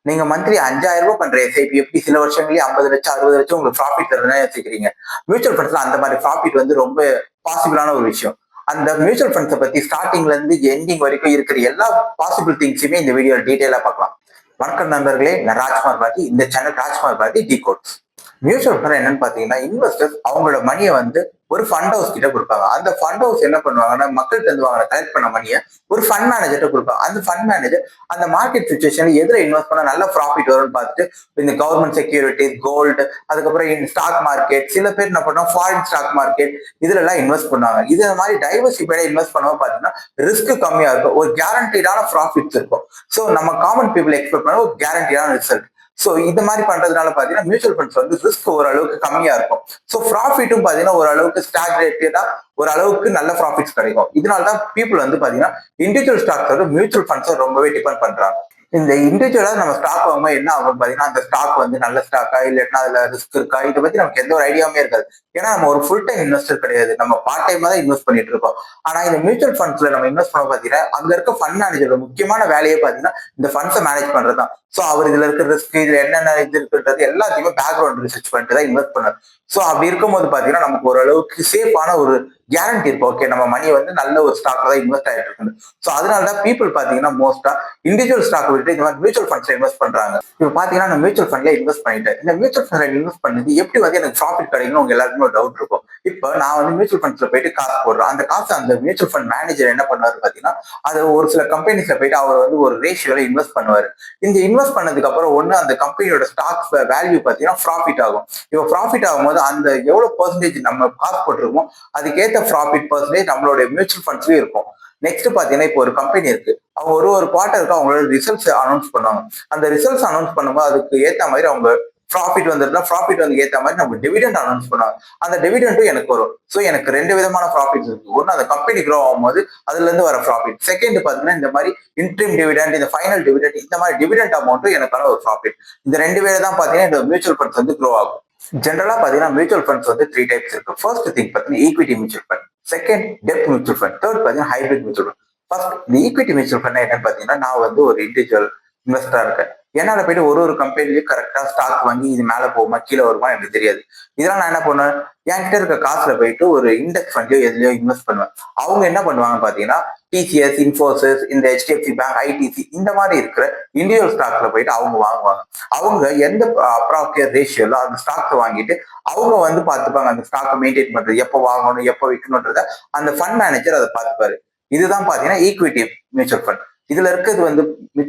நீங்க மந்த்லி 5,000 ரூபாய் பண்ற எஸ்ஐபி எப்படி சில வருஷங்களே 50 லட்சம் 60 லட்சம் உங்களுக்கு ப்ராஃபிட் தருதுன்னு வச்சுக்கிறீங்க. மியூச்சுவல் ஃபண்ட்ஸ்ல அந்த மாதிரி ப்ராஃபிட் வந்து ரொம்ப பாசிபிளான ஒரு விஷயம். அந்த மியூச்சுவல் ஃபண்ட்ஸை பத்தி ஸ்டார்டிங்ல இருந்து எண்டிங் வரைக்கும் இருக்கிற எல்லா பாசிபிள் திங்ஸுமே இந்த வீடியோ டீடைலா பார்க்கலாம். வணக்கம் நண்பர்களே, நான் ராஜ்குமார் பாரதி. இந்த channel Rajkumar Bharathi T codes. Mutual fund என்னன்னு பாத்தீங்கன்னா, இன்வெஸ்டர்ஸ் அவங்களோட மணியை வந்து ஒரு ஃபண்ட் ஹவுஸ் கிட்ட கொடுப்பாங்க. அந்த ஃபண்ட் ஹவுஸ் என்ன பண்ணுவாங்கன்னா, மக்கள் தந்துவாங்க கலெக்ட் பண்ண மணியை ஒரு ஃபண்ட் மேனேஜர்கிட்ட கொடுப்பாங்க. அந்த ஃபண்ட் மேனேஜர் அந்த மார்க்கெட் சுச்சுவேஷன் எதுல இன்வெஸ்ட் பண்ணா நல்ல ப்ராஃபிட் வரும்னு பார்த்துட்டு இந்த கவர்மெண்ட் செக்யூரிட்டிஸ், கோல்டு, அதுக்கப்புறம் ஸ்டாக் மார்க்கெட், சில பேர் என்ன பண்ணுவாங்க ஃபாரின் ஸ்டாக் மார்க்கெட் இதுல எல்லாம் இன்வெஸ்ட் பண்ணுவாங்க. இது மாதிரி டைவர்சிஃபைடா இன்வெஸ்ட் பண்ணுவோம் பாத்தீங்கன்னா ரிஸ்க் கம்மியா இருக்கும், ஒரு கேரண்டீடான ப்ராஃபிட்ஸ் இருக்கும். ஸோ நம்ம காமன் பீப்புள் எக்ஸ்பெக்ட் பண்ண ஒரு கேரண்டியான ரிசல்ட். சோ இந்த மாதிரி பண்றதுனால பாத்தீங்கன்னா மியூச்சுவல் ஃபண்ட்ஸ் வந்து ரிஸ்க் ஓரளவுக்கு கம்மியா இருக்கும். சோ ப்ராஃபிட்டும் பாத்தீங்கன்னா ஓரளவுக்கு ஸ்டாக்ரேட்டடா ஓரளவுக்கு நல்ல ப்ராஃபிட்ஸ் கிடைக்கும். இதனாலதான் பீப்புள் வந்து பாத்தீங்கன்னா இண்டிவிஜுவல் ஸ்டாக்ஸ் மியூச்சுவல் ஃபண்ட்ஸ் ரொம்பவே டிபெண்ட் பண்றாங்க. இந்த இண்டிவிஜுவலா நம்ம ஸ்டாக் வாங்கும்போது என்ன ஆகும் பாத்தீங்கன்னா, அந்த ஸ்டாக் வந்து நல்ல ஸ்டாக்கா இல்லைன்னா அதுல ரிஸ்க் இருக்கா இதை பத்தி நமக்கு எந்த ஒரு ஐடியாவுமே இருக்காது. ஏன்னா நம்ம ஒரு ஃபுல் டைம் இன்வெஸ்டர் கிடையாது, நம்ம பார்ட் டைமா தான் இன்வெஸ்ட் பண்ணிட்டு இருக்கோம். ஆனா இந்த மியூச்சுவல் ஃபண்ட்ஸ்ல நம்ம இன்வெஸ்ட் பண்ண பாத்தீங்கன்னா, அங்க இருக்க ஃபண்ட் மேனேஜரோட முக்கியமான வேலையே பாத்தீங்கன்னா இந்த ஃபண்ட்ஸை மேனேஜ் பண்றதுதான். சோ அவர் இதுல இருக்க ரிஸ்க், இதுல என்னென்ன இது இருக்குன்றது எல்லாத்தையுமே பேக்ரவுண்ட் ரிசர்ச் பண்ணிட்டு தான் இன்வெஸ்ட் பண்ணாரு. சோ அப்படி இருக்கும்போது பாத்தீங்கன்னா நமக்கு ஓரளவுக்கு சேஃபான ஒரு கேரண்டி இருக்கும். ஓகே, நம்ம மணி வந்து நல்ல ஒரு ஸ்டாக்ல தான் இன்வெஸ்ட் ஆயிட்டு இருக்கு. சோ அதனாலதான் பீப்புள் பாத்தீங்கன்னா மோஸ்டா இண்டிவிஜுவல் ஸ்டாக் விட்டு இந்த மாதிரி மியூச்சுவல் ஃபண்ட்ஸ்ல இன்வெஸ்ட் பண்றாங்க. இப்ப பாத்தீங்கன்னா நான் மியூச்சுவல் ஃபண்ட்ல இன்வெஸ்ட் பண்ணிட்டேன். இந்த மியூச்சுவல் ஃபண்ட்ல இன்வெஸ்ட் பண்ணது எப்படி வந்து எனக்கு ப்ராஃபிட் கிடைக்கும் உங்க எல்லாருக்குமே ஒரு டவுட் இருக்கும். இப்ப நான் வந்து மியூச்சுவல் ஃபண்ட்ஸ்ல போயிட்டு காசு போடுறேன். அந்த காசு அந்த மியூச்சுவல் ஃபண்ட் மேனேஜர் என்ன பண்ணுவாரு பாத்தீங்கன்னா, அது ஒரு சில கம்பெனிஸ்ல போயிட்டு அவர் வந்து ஒரு ரேஷியோல இன்வெஸ்ட் பண்ணுவாரு. இந்த இன்வெஸ்ட் பண்ணதுக்கு அப்புறம் ஒண்ணு அந்த கம்பெனியோட ஸ்டாக் வேல்யூ பாத்தீங்கன்னா ப்ராஃபிட் ஆகும். இப்ப ப்ராஃபிட் ஆகும்போது அந்த எவ்வளவு பெர்சன்டேஜ் நம்ம காசு போட்டிருக்கோம் அதுக்கேற்ற ப்ராஃபிட் பெர்சன்டேஜ் நம்மளுடைய மியூச்சுவல் ஃபண்ட்ஸ்லயும் இருக்கும். நெக்ஸ்ட் பாத்தீங்கன்னா இப்போ ஒரு கம்பெனி இருக்கு, அவங்க ஒரு குவார்ட்டருக்கு அவங்களோட ரிசல்ட்ஸ் அனௌன்ஸ் பண்ணுவாங்க. அந்த ரிசல்ட்ஸ் அனௌன்ஸ் பண்ணும்போது அதுக்கு ஏத்த மாதிரி அவங்க ப்ராஃபிட் வந்துருந்தா ப்ராஃபிட் வந்து ஏத்த மாதிரி நம்ம டிவிடெண்ட் அனௌன்ஸ் பண்ணுவாங்க. அந்த டிவிடெண்டும் எனக்கு வரும். ஸோ எனக்கு ரெண்டு விதமான ப்ராஃபிட்ஸ் இருக்கு. ஒன்னு அந்த கம்பெனி க்ரோ ஆகும்போது அதுல இருந்து வர ப்ராஃபிட். செகண்ட் பாத்தீங்கன்னா இந்த மாதிரி இன்ட்ரீம் டிவிடெண்ட், இந்த ஃபைனல் டிவிடெண்ட், இந்த மாதிரி டிவிடெண்ட் அமௌண்ட்டும் எனக்கான ஒரு ப்ராஃபிட். இந்த ரெண்டு பேரை தான் பாத்தீங்கன்னா இந்த மியூச்சுவல் ஃபண்ட்ஸ் வந்து க்ரோ ஆகும். ஜென்ரலா பாத்தீங்கன்னா மியூச்சுவல் ஃபண்ட்ஸ் வந்து 3 டைப்ஸ் இருக்கு. ஃபர்ஸ்ட் திங் பாத்தீங்கன்னா ஈக்விட்டி மியூச்சுவல் ஃபண்ட், செகண்ட் டெப்ட் மியூச்சுவல் ஃபண்ட், தேர்ட் பாத்தீங்கன்னா ஹைபிரிட் மியூச்சுவல் ஃபண்ட். ஃபர்ஸ்ட் இந்த ஈக்விட்டி மியூச்சுவல் ஃபண்ட் என்னன்னு பாத்தீங்கன்னா, நான் வந்து ஒரு இண்டிவிஜுவல் இன்வெஸ்டரா இருக்கேன். என்னால போயிட்டு ஒரு கம்பெனிலயும் கரெக்டா ஸ்டாக் வாங்கி இது மேல போகுமா கீழே வருமா எனக்கு தெரியாது. இதெல்லாம் நான் என்ன பண்ணுவேன், என்கிட்ட இருக்க காசுல போயிட்டு ஒரு இண்டெக்ஸ் ஃபண்ட்லயோ எதுலயோ இன்வெஸ்ட் பண்ணுவேன். அவங்க என்ன பண்ணுவாங்க பாத்தீங்கன்னா, டிசிஎஸ், இன்ஃபோசிஸ், இந்த HDFC பேங்க், ஐடிசி இந்த மாதிரி இருக்கிற இண்டிவிஜுவல் ஸ்டாக்ல போயிட்டு அவங்க வாங்குவாங்க. அவங்க எந்த அப்ராப்ரியேட் ரேஷியோல அந்த ஸ்டாக்ஸ் வாங்கிட்டு அவங்க வந்து பாத்துப்பாங்க. அந்த ஸ்டாக்கை மெயின்டைன் பண்றது, எப்போ வாங்கணும் எப்போ விற்கணும்ன்றத அந்த ஃபண்ட் மேனேஜர் அதை பார்த்துப்பாரு. இதுதான் பாத்தீங்கன்னா ஈக்விட்டி மியூச்சுவல் ஃபண்ட். இதுல இருக்கிறது வந்து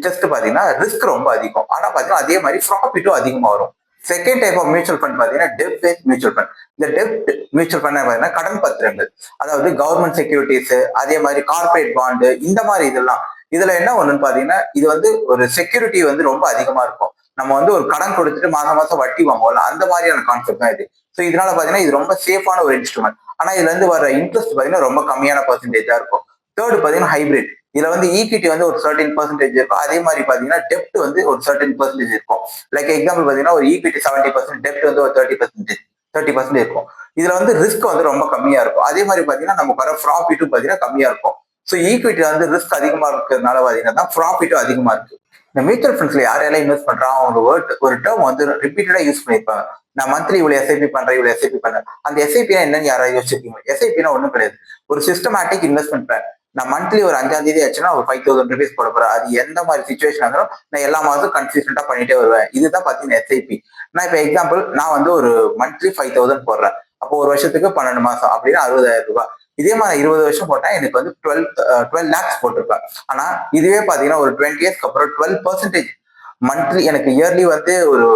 ஜஸ்ட் பாத்தீங்கன்னா ரிஸ்க் ரொம்ப அதிகம், ஆனா பாத்தீங்கன்னா அதே மாதிரி ப்ராஃபிட்டும் அதிகமா வரும். Second type of mutual fund பாத்தீங்கன்னா டெப்ட் பேஸ்ட் மியூச்சுவல் ஃபண்ட். இந்த டெப்ட் மியூச்சுவல் ஃபண்ட் பாத்தீங்கன்னா கடன் பத்திரங்கள், அதாவது கவர்மெண்ட் செக்யூரிட்டிஸ், அதே மாதிரி கார்பரேட் பாண்டு, இந்த மாதிரி இதெல்லாம். இதுல என்ன ஒண்ணுன்னு பாத்தீங்கன்னா, இது வந்து ஒரு செக்யூரிட்டி வந்து ரொம்ப அதிகமா இருக்கும். நம்ம வந்து ஒரு கடன் கொடுத்துட்டு மாசம் மாசம் வட்டி வாங்குவோம்ல, அந்த மாதிரியான கான்செப்ட் தான் இது. ஸோ இதனால பாத்தீங்கன்னா இது ரொம்ப சேஃபான ஒரு இன்ஸ்ட்ருமெண்ட். ஆனா இதுல இருந்து வர இன்ட்ரெஸ்ட் பாத்தீங்கன்னா ரொம்ப கம்மியான பர்சன்டேஜா இருக்கும். தேர்ட் பாத்தீங்கன்னா ஹைபிரிட். இதுல வந்து ஈக்விட்டி வந்து ஒரு சர்டன் பெர்சன்டேஜ் இருக்கும், அதே மாதிரி பாத்தீங்கன்னா டெப்ட் வந்து ஒரு சர்டன் பெர்சன்டேஜ் இருக்கும். லைக் எக்ஸாம்பிள் பாத்தீங்கன்னா ஒரு ஈக்விட்டி 70%, டெப்ட் வந்து ஒரு 30% இருக்கும். இதுல வந்து ரிஸ்க் வந்து ரொம்ப கம்மியா இருக்கும். அதே மாதிரி பாத்தீங்கன்னா நமக்கு வர ப்ராஃபிட்டும் பாத்தீங்கன்னா கம்மியா இருக்கும். ஸோ ஈக்விட்டி வந்து ரிஸ்க் அதிகமா இருக்கிறதுனால பாத்தீங்கன்னா ப்ராஃபிட்டும் அதிகமா இருக்கு. இந்த மியூச்சுவல் ஃபண்ட்ஸ்ல யாரெல்லாம் இன்வெஸ்ட் பண்றாங்க அவங்க ஒரு டேர்ம் வந்து ரிப்பீட்டடா யூஸ் பண்ணிருப்பாங்க. நான் மந்த்லி இவ்வளவு எஸ்ஐபி பண்றேன், இவ்வளவு எஸ்ஐபி பண்றேன். அந்த எஸ்ஐபினா என்னன்னு யாராவது யோசிச்சிருக்கீங்க? எஸ்ஐபினா ஒண்ணும் கிடையாது, ஒரு சிஸ்டமேட்டிக் இன்வெஸ்ட்மெண்ட் பிளான். நான் மந்த்லி ஒரு 5ஆம் தேதி ஆச்சுன்னா ஒரு 5,000 ருபீஸ் போட போறேன். அது எந்த மாதிரி சுச்சுவேஷன் இருந்தாலும் நான் எல்லா மாதம் கன்சிஸ்டன்டா பண்ணிட்டே வருவேன். இதுதான் பாத்தீங்கன்னா எஸ்ஐபி. நான் இப்ப எக்ஸாம்பிள் நான் வந்து ஒரு மந்த்லி 5,000 போடுறேன். அப்போ ஒரு வருஷத்துக்கு 12 மாசம் அப்படின்னா 60,000 ரூபாய். இதே மாதிரி 20 வருஷம் போட்டா எனக்கு வந்து 12 லேக்ஸ் போட்டிருப்பேன். ஆனா இதுவே பாத்தீங்கன்னா ஒரு 20 இயர்ஸ்க்கு அப்புறம் 12% மந்த்லி எனக்கு இயர்லி வந்து ஒரு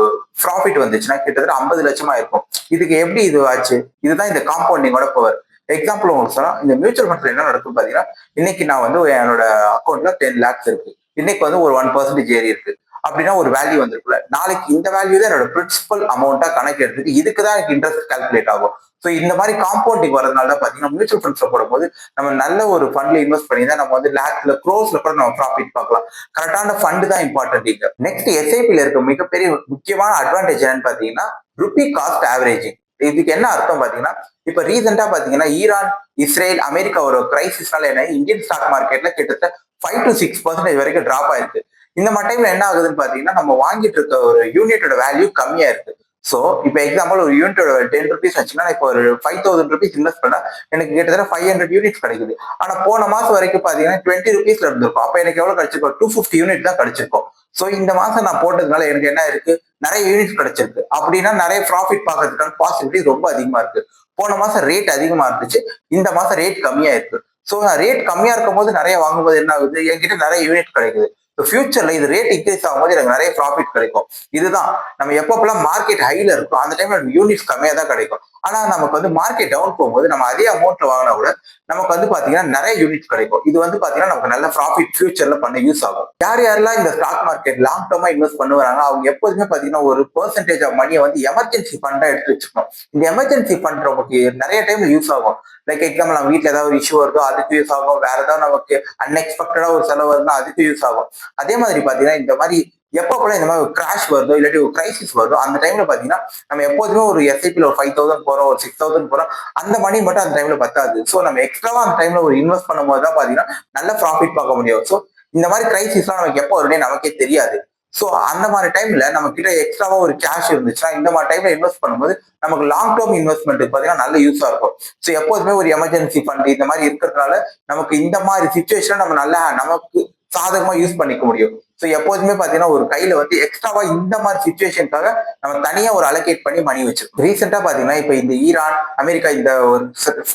ப்ராஃபிட் வந்துச்சுன்னா கிட்டத்தட்ட 50 லட்சமா இருக்கும். இதுக்கு எப்படி இது ஆச்சு? இதுதான் இந்த காம்பவுண்டிங்கோட பவர். எக்ஸாம்பிள் உங்களுக்கு சொன்னா, இந்த மியூச்சுவல் ஃபண்ட்ஸ்ல என்ன நடக்கும் பாத்தீங்கன்னா, இன்னைக்கு நான் வந்து என்னோட அக்கௌண்ட்ல 10 லேக்ஸ் இருக்கு, இன்னைக்கு வந்து ஒரு 1% ஏறி இருக்கு அப்படின்னா ஒரு வேல்யூ வந்திருக்குல்ல, நாளைக்கு இந்த வேல்யூ தான் என்னோட பிரின்சிபல் அமௌண்ட்டா கணக்கு எடுத்துட்டு இதுக்கு தான் எனக்கு இன்ட்ரெஸ்ட் கால்குலேட் ஆகும். ஸோ இந்த மாதிரி காம்பவுண்டிங் வரதுனால தான் பாத்தீங்கன்னா மியூச்சுவல் ஃபண்ட்ஸ்ல போடும்போது நம்ம நல்ல ஒரு ஃபண்ட்ல இன்வெஸ்ட் பண்ணி தான் நம்ம வந்து லேக்ஸ்ல க்ரோஸ்ல கூட நம்ம ப்ராஃபிட் பார்க்கலாம். கரெக்டான ஃபண்ட் தான் இம்பார்ட்டன்ட் இங்க. நெக்ஸ்ட் எஸ்ஐபில இருக்க மிகப்பெரிய முக்கியமான அட்வான்டேஜ் என்னன்னு பாத்தீங்கன்னா ருபி காஸ்ட் ஆவரேஜிங். இதுக்கு என்ன அர்த்தம் பாத்தீங்கன்னா, இப்ப ரீசெண்டா பாத்தீங்கன்னா ஈரான், இஸ்ரேல், அமெரிக்கா ஒரு கிரைசிஸ்னால என்ன இந்தியன் ஸ்டாக் மார்க்கெட்ல கிட்டத்தட்ட 5 to 6% வரைக்கும் டிராப் ஆயிருக்கு. இந்த மாதிரி டைம்ல என்ன ஆகுதுன்னு பாத்தீங்கன்னா நம்ம வாங்கிட்டு இருக்க ஒரு யூனிட்டோட வேல்யூ கம்மியா இருக்கு. சோ இப்ப எக்ஸாம்பிள் ஒரு யூனிட்டோட 10 rupees வச்சுன்னா இப்போ ஒரு 5000 rupees இன்வெஸ்ட் பண்ணா எனக்கு கிட்டத்தட்ட 500 யூனிட்ஸ் கிடைக்குது. ஆனா போன மாசம் வரைக்கும் பாத்தீங்கன்னா 20 rupeesல இருந்திருக்கும். அப்ப எனக்கு எவ்வளவு கிடைச்சிருக்கும்? 250 யூனிட் தான் கிடைச்சிருக்கும். சோ இந்த மாசம் நான் போட்டதுனால எனக்கு என்ன இருக்கு? நிறைய யூனிட் கிடைச்சிருக்கு. அப்படின்னா நிறைய ப்ராஃபிட் பார்க்கறதுக்கான பாசிபிலிட்டி ரொம்ப அதிகமா இருக்கு. போன மாசம் ரேட் அதிகமா இருந்துச்சு, இந்த மாசம் ரேட் கம்மியா இருக்கு. சோ ரேட் கம்மியா இருக்கும் போது நிறைய வாங்கும்போது என்ன ஆகுது? என்கிட்ட நிறைய யூனிட் கிடைக்குது. ஃபியூச்சர்ல இது ரேட் இன்க்ரீஸ் ஆகும்போது எனக்கு நிறைய ப்ராஃபிட் கிடைக்கும். இதுதான் நம்ம எப்பப்பெல்லாம் மார்க்கெட் ஹைல இருக்கும் அந்த டைம்ல யூனிட்ஸ் கம்மியா தான் கிடைக்கும். ஆனா நமக்கு வந்து மார்க்கெட் டவுன் போகும்போது நம்ம அதே அமௌண்ட்ல வாங்கினா கூட நமக்கு வந்து பாத்தீங்கன்னா நிறைய யூனிட் கிடைக்கும். இது வந்து பாத்தீங்கன்னா நமக்கு நல்ல ப்ராஃபிட் ஃபியூச்சர்ல பண்ண யூஸ் ஆகும். யார் யாரெல்லாம் இந்த ஸ்டாக் மார்க்கெட் லாங் டர்மா இன்வெஸ்ட் பண்ணுவாங்க அவங்க எப்போதுமே பாத்தீங்கன்னா ஒரு பெர்சன்டேஜ் ஆஃப் மணியை வந்து எமர்ஜென்சி ஃபண்டா எடுத்து வச்சுக்கணும். இந்த எமர்ஜென்சி ஃபண்ட் நமக்கு நிறைய டைம்ல யூஸ் ஆகும். லைக் எக்ஸாம்பிள் நம்ம வீட்டுல ஏதாவது ஒரு இஷ்யூ வருதோ அதுக்கு யூஸ் ஆகும். வேற ஏதாவது நமக்கு அன்எக்ஸ்பெக்டடா ஒரு செலவு வருதுன்னா அதுக்கு யூஸ் ஆகும். அதே மாதிரி பாத்தீங்கன்னா இந்த மாதிரி எப்போ கூட இந்த மாதிரி ஒரு கிராஷ் வருதோ இல்லாட்டி ஒரு கிரைசிஸ் வருதோ அந்த டைம்ல பாத்தீங்கன்னா நம்ம எப்போதுமே ஒரு எஸ்ஐபியில் ஒரு 5000 போறோம், ஒரு 6000 போறோம், அந்த மணி மட்டும் அந்த டைம்ல பத்தாது. ஸோ நம்ம எக்ஸ்ட்ராவா அந்த டைம்ல ஒரு இன்வெஸ்ட் பண்ணும்போது தான் பாத்தீங்கன்னா நல்ல ப்ராஃபிட் பார்க்க முடியும். ஸோ இந்த மாதிரி கிரைசிஸ்லாம் நமக்கு எப்போ வரும்னே நமக்கே தெரியாது. ஸோ அந்த மாதிரி டைம்ல நம்ம கிட்ட எக்ஸ்ட்ராவா ஒரு கேஷ் இருந்துச்சுன்னா இந்த மாதிரி டைம்ல இன்வெஸ்ட் பண்ணும்போது நமக்கு லாங் டேர்ம் இன்வெஸ்ட்மெண்ட் பாத்தீங்கன்னா நல்ல யூஸா இருக்கும். ஸோ எப்போதுமே ஒரு எமர்ஜென்சி ஃபண்ட் இந்த மாதிரி இருக்கிறதுனால நமக்கு இந்த மாதிரி சுச்சுவேஷன் நம்ம நல்லா நமக்கு சாதகமா யூஸ் பண்ணிக்க முடியும். ஸோ எப்போதுமே பாத்தீங்கன்னா ஒரு கையில வந்து எக்ஸ்ட்ராவா இந்த மாதிரி சுச்சுவேஷனுக்காக நம்ம தனியா ஒரு அலோகேட் பண்ணி மணி வச்சிருக்கோம். ரீசெண்டா பாத்தீங்கன்னா இப்ப இந்த ஈரான் அமெரிக்கா இந்த ஒரு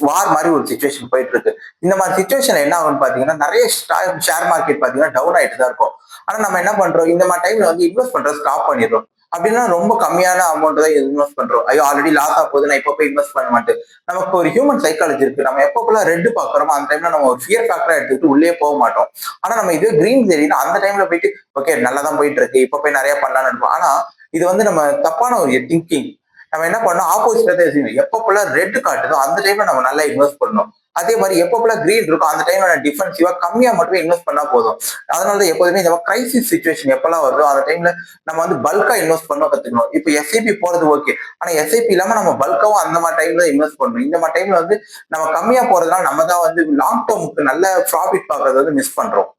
வார் மாதிரி ஒரு சுச்சுவேஷன் போயிட்டு இருக்கு. இந்த மாதிரி சுச்சுவேஷன் என்ன ஆகும்னு பாத்தீங்கன்னா நிறைய ஷேர் மார்க்கெட் பாத்தீங்கன்னா டவுன் ஆயிட்டு தான் இருக்கும். ஆனா நம்ம என்ன பண்றோம்? இந்த மாதிரி டைம்ல வந்து இன்வெஸ்ட் பண்றோம் ஸ்டாப் பண்ணிடுறோம். அப்படின்னா ரொம்ப கம்மியான அமௌண்ட் தான் இன்வெஸ்ட் பண்றோம். ஐயோ ஆல்ரெடி லாஸ் ஆக போகுது நான் இப்போ போய் இன்வெஸ்ட் பண்ண மாட்டேன். நமக்கு ஒரு ஹியூமன் சைக்காலஜி இருக்கு. நம்ம எப்பப்பெல்லாம் ரெட் பாக்குறோமோ அந்த டைம்ல நம்ம ஒரு ஃபியர் ஃபேக்டரா எடுத்துக்கிட்டு உள்ளே போக மாட்டோம். ஆனா நம்ம இதே கிரீன் தெரியுதுன்னா அந்த டைம்ல போயிட்டு ஓகே நல்லா தான் போயிட்டு இருக்கு இப்ப போய் நிறைய பண்ணலாம்னு இருப்போம். ஆனா இது வந்து நம்ம தப்பான ஒரு திங்கிங். நம்ம என்ன பண்ணோம்? ஆப்போசிட்டா தான் யோசிக்கணும். எப்பப்பெல்லாம் ரெட் காட்டுதோ அந்த டைம்ல நம்ம நல்லா இன்வெஸ்ட் பண்ணணும். அதே மாதிரி எப்பப்பெல்லாம் கிரீன் இருக்கும் அந்த டைம்ல நான் டிஃபென்சிவா கம்மியா மட்டுமே இன்வெஸ்ட் பண்ணா போதும். அதனால எப்போதுமே இந்த கிரைசிஸ் சுச்சுவேஷன் எப்பெல்லாம் வருதோ அந்த டைம்ல நம்ம வந்து பல்கா இன்வெஸ்ட் பண்ண கத்துக்கணும். இப்போ எஸ்ஐபி போறது ஓகே, ஆனா எஸ்ஐபி இல்லாம நம்ம பல்காவும் அந்த மாதிரி டைம்ல இன்வெஸ்ட் பண்ணணும். இந்த மாதிரி டைம்ல வந்து நம்ம கம்மியா போறதுனால நம்ம தான் வந்து லாங் டேர்முக்கு நல்ல ப்ராஃபிட் பார்க்கறது வந்து மிஸ் பண்றோம்.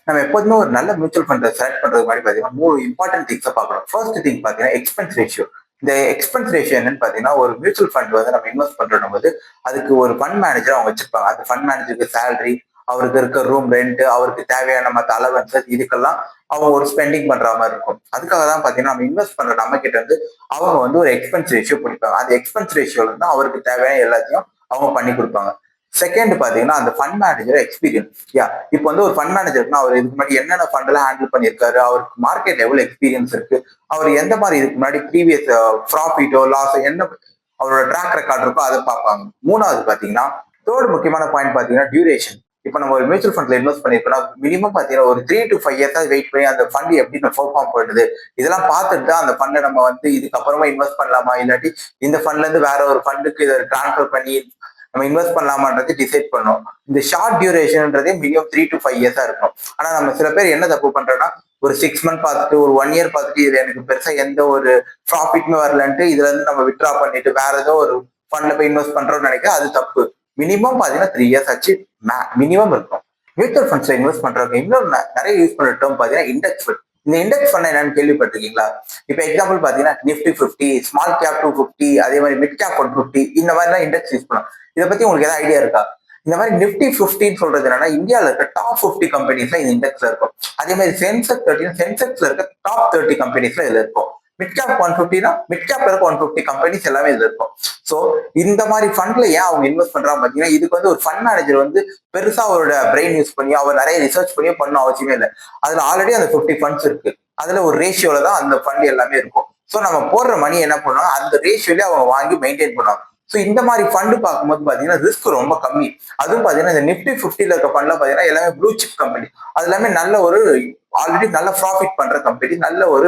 நம்ம எப்போதுமே ஒரு நல்ல மியூச்சுவல் ஃபண்டை செலக்ட் பண்றது மாதிரி பாத்தீங்கன்னா 3 இம்பார்ட்டன்ட் திங்ஸை பார்க்கணும். ஃபர்ஸ்ட் திங் பாத்தீங்கன்னா எக்ஸ்பென்ஸ் ரேஷியோ. இந்த எக்ஸ்பென்ஸ் ரேஷியோ என்னன்னு பாத்தீங்கன்னா ஒரு மியூச்சுவல் ஃபண்ட் வந்து நம்ம இன்வெஸ்ட் பண்றோம் போது அதுக்கு ஒரு ஃபண்ட் மேனேஜர் அவங்க வச்சிருப்பாங்க. அந்த ஃபண்ட் மேனேஜருக்கு சேலரி, அவருக்கு இருக்க ரூம் ரெண்ட், அவருக்கு தேவையான மற்ற அலவன்சஸ் இதுக்கெல்லாம் அவங்க ஒரு ஸ்பெண்டிங் பண்ற மாதிரி இருக்கும். அதுக்காக தான் பாத்தீங்கன்னா நம்ம இன்வெஸ்ட் பண்ற நம்ம கிட்ட வந்து அவங்க வந்து ஒரு எக்ஸ்பென்ஸ் ரேஷியோ பிடிப்பாங்க. அந்த எக்ஸ்பென்ஸ் ரேஷியோல இருந்து அவருக்கு தேவையான எல்லாத்தையும் அவங்க பண்ணி கொடுப்பாங்க. செகண்ட் பாத்தீங்கன்னா அந்த ஃபண்ட் மேனேஜர் எக்ஸ்பீரியன்ஸ். இப்போ வந்து ஒரு ஃபண்ட் மேனேஜர்னா அவர் இதுக்கு முன்னாடி என்னென்ன ஃபண்ட் எல்லாம் ஹேண்டில் பண்ணியிருக்காரு, அவருக்கு மார்க்கெட் எவ்வளவு எக்ஸ்பீரியன்ஸ் இருக்கு, அவர் எந்த மாதிரி இதுக்கு முன்னாடி ப்ரீவியஸ் ப்ராஃபிட்டோ லாஸோ என்ன அவரோட ட்ராக் ரெக்கார்ட் இருக்கோ அதை பார்ப்பாங்க. மூணாவது பாத்தீங்கன்னா தேர்ட் முக்கியமான பாயிண்ட் பாத்தீங்கன்னா டியூரேஷன். இப்போ நம்ம ஒரு மியூச்சுவல் ஃபண்ட்ல இன்வெஸ்ட் பண்ணிருக்கோம்னா மினிமம் பாத்தீங்கன்னா ஒரு 3 to 5 இயர்ஸ் வெயிட் பண்ணி அந்த ஃபண்ட் எப்படி பெர்ஃபார்ம் பண்ணுது இதெல்லாம் பார்த்துட்டு தான் அந்த ஃபண்டை நம்ம வந்து இதுக்கப்புறமா இன்வெஸ்ட் பண்ணலாமா இல்லாட்டி இந்த ஃபண்ட்ல இருந்து வேற ஒரு ஃபண்டுக்கு இதை டிரான்ஸ்ஃபர் பண்ணி நம்ம இன்வெஸ்ட் பண்ணலாமான்றது டிசைட் பண்ணோம். இந்த ஷார்ட் டியூரேஷன்ன்றதே மினிமம் 3 to 5 இயர்ஸா இருக்கும். ஆனா நம்ம சில பேர் என்ன தப்பு பண்றோம்னா ஒரு 6 months பார்த்துட்டு ஒரு 1 year பார்த்துட்டு இதுல எனக்கு பெருசா எந்த ஒரு ப்ராஃபிட்மே வரலன்ட்டு இதுல இருந்து நம்ம வித்ட்ரா பண்ணிட்டு வேற ஏதோ ஒரு ஃபண்ட்ல போய் இன்வெஸ்ட் பண்றோம்னு நினைக்க அது தப்பு. மினிமம் பாத்தீங்கன்னா 3 years ஆச்சு மினிமம் இருக்கும். மியூச்சுவல் ஃபண்ட்ஸ்ல இன்வெஸ்ட் பண்றவங்க இன்னொரு நிறைய யூஸ் பண்ற டேர்ம் பாத்தீங்கன்னா இண்டெக்ஸ் ஃபண்ட். இந்த இண்டெக்ஸ் ஃபண்ட் என்னன்னு கேள்விப்பட்டிருக்கீங்களா? இப்ப எக்ஸாம்பிள் பாத்தீங்கன்னா நிஃப்டி 50, ஸ்மால் கேப் 250, அதே மாதிரி மிட் கேப் 150 இந்த மாதிரி எல்லாம் இண்டெக்ஸ் யூஸ் பண்ணலாம். இதை பத்தி உங்களுக்கு ஏதாவது ஐடியா இருக்கா? இந்த மாதிரி நிஃப்டி 50 சொல்றது என்னன்னா இந்தியாவில் இருக்க டாப் 50 கம்பெனிஸ்ல இந்த இண்டெக்ஸ்ல இருக்கும். அதே மாதிரி சென்செக்ஸ்ல இருக்க டாப் 30 கம்பெனிஸ்ல இதுல இருக்கும். மிட் கேப் 150னா மிட் கேப்ல இருக்க 150 கம்பெனிஸ் எல்லாமே இதுல இருக்கும். சோ இந்த மாதிரி ஃபண்ட்ல ஏன் அவங்க இன்வெஸ்ட் பண்றாங்க பாத்தீங்கன்னா இதுக்கு வந்து ஒரு ஃபண்ட் மேனேஜர் வந்து பெருசா அவரோட பிரெயின் யூஸ் பண்ணி அவர் நிறைய ரிசர்ச் பண்ணி பண்ணணும் அவசியமே இல்லை. அதுல ஆல்ரெடி அந்த 50 ஃபண்ட்ஸ் இருக்கு. அதுல ஒரு ரேஷியோல தான் அந்த ஃபண்ட் எல்லாமே இருக்கும். சோ நம்ம போடுற மணி என்ன பண்ணுவாங்க அந்த ரேஷியோலயே அவங்க வாங்கி மெயின்டைன் பண்ணுவாங்க. ஸோ இந்த மாதிரி ஃபண்டு பார்க்கும்போது பாத்தீங்கன்னா ரிஸ்க் ரொம்ப கம்மி. அதுவும் பாத்தீங்கன்னா இந்த நிஃப்டி 50ல இருக்க ஃபண்ட்ல பாத்தீங்கன்னா எல்லாமே ப்ளூ சிப் கம்பெனி. அது எல்லாமே நல்ல ஒரு ஆல்ரெடி நல்ல ப்ராஃபிட் பண்ற கம்பெனி, நல்ல ஒரு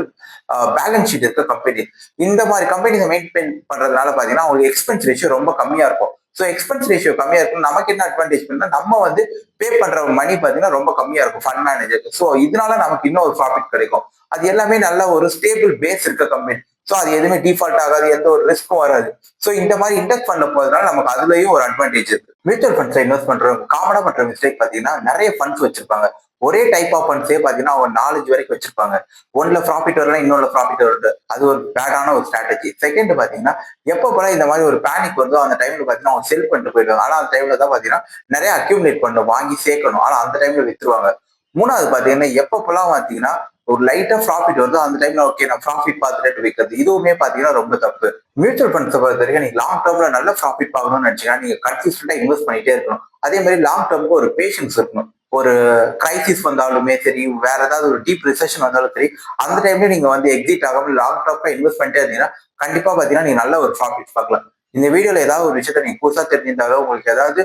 பேலன்ஸ் ஷீட் இருக்க கம்பெனி. இந்த மாதிரி கம்பெனிஸை மெயின்டைன் பண்றதுனால பாத்தீங்கன்னா அவங்களுக்கு எக்ஸ்பென்ஸ் ரேஷியோ ரொம்ப கம்மியா இருக்கும். ஸோ எக்ஸ்பென்ஸ் ரேஷியோ கம்மியா இருக்கும். நமக்கு என்ன அட்வான்டேஜ் பண்ணா நம்ம வந்து பே பண்ற மணி பாத்தீங்கன்னா ரொம்ப கம்மியா இருக்கும் ஃபண்ட் மேனேஜருக்கு. ஸோ இதனால நமக்கு இன்னும் ஒரு ப்ராஃபிட் கிடைக்கும். அது எல்லாமே நல்ல ஒரு ஸ்டேபிள் பேஸ் இருக்க கம்பெனி. ஸோ அது எதுவுமே டிஃபால்ட் ஆகாது, எந்த ஒரு ரிஸ்க்கும் வராது. ஸோ இந்த மாதிரி இன்வெஸ்ட் பண்ண போறதுனால நமக்கு அதுலயும் ஒரு அட்வான்டேஜ் இருக்கு. மியூச்சுவல் ஃபண்ட்ஸ்ல இன்வெஸ்ட் பண்றவங்க காமனா பண்ற மிஸ்டேக் பாத்தீங்கன்னா நிறைய ஃபண்ட்ஸ் வச்சிருப்பாங்க. ஒரே டைப் ஆஃப் ஃபண்ட்ஸே பாத்தீங்கன்னா அவங்க 4 வரைக்கும் வச்சிருப்பாங்க. ஒன்ல ப்ராஃபிட் வரலாம், இன்னொன்னு ப்ராஃபிட் வருது. அது ஒரு பேடான ஒரு ஸ்ட்ராட்டஜி. செகண்ட் பாத்தீங்கன்னா எப்பப்பெல்லாம் இந்த மாதிரி ஒரு பேனிக் வருதோ அந்த டைம்ல பாத்தீங்கன்னா அவங்க செல் பண்ணிட்டு போயிடுவாங்க. ஆனா அந்த டைம்ல தான் பாத்தீங்கன்னா நிறைய அக்யூமுலேட் பண்ணணும், வாங்கி சேர்க்கணும். ஆனா அந்த டைம்ல வித்துருவாங்க. மூணாவது பாத்தீங்கன்னா எப்பப்பெல்லாம் பாத்தீங்கன்னா ஒரு லைட்டா ப்ராஃபிட் வருதோ அந்த டைம்ல ஓகே நான் ப்ராஃபிட் பார்த்துட்டு விற்கிறது, இதுவுமே பாத்தீங்கன்னா ரொம்ப தப்பு. மியூச்சுவல் ஃபண்ட்ஸை பொறுத்த வரைக்கும் நீங்க லாங் டேர்ம்ல நல்ல ப்ராஃபிட் பார்க்கணும்னு நினைச்சீங்கன்னா நீங்க கன்சிஸ்டன்டா இன்வெஸ்ட் பண்ணிட்டே இருக்கணும். அதே மாதிரி லாங் டேர்முக்கு ஒரு பேஷன்ஸ் இருக்கணும். ஒரு கிரைசிஸ் வந்தாலுமே சரி, வேற ஏதாவது ஒரு டீப் ரிசெஷன் வந்தாலும் சரி, அந்த டைம்ல நீங்க வந்து எக்ஸிட் ஆகாம லாங் டேர்ம்ல இன்வெஸ்ட் பண்ணிட்டே இருந்தீங்கன்னா கண்டிப்பா பாத்தீங்கன்னா நீங்க நல்ல ஒரு ப்ராஃபிட் பார்க்கலாம். இந்த வீடியோல ஏதாவது ஒரு விஷயத்த நீங்க புதுசா தெரிஞ்சிருந்தாலோ உங்களுக்கு ஏதாவது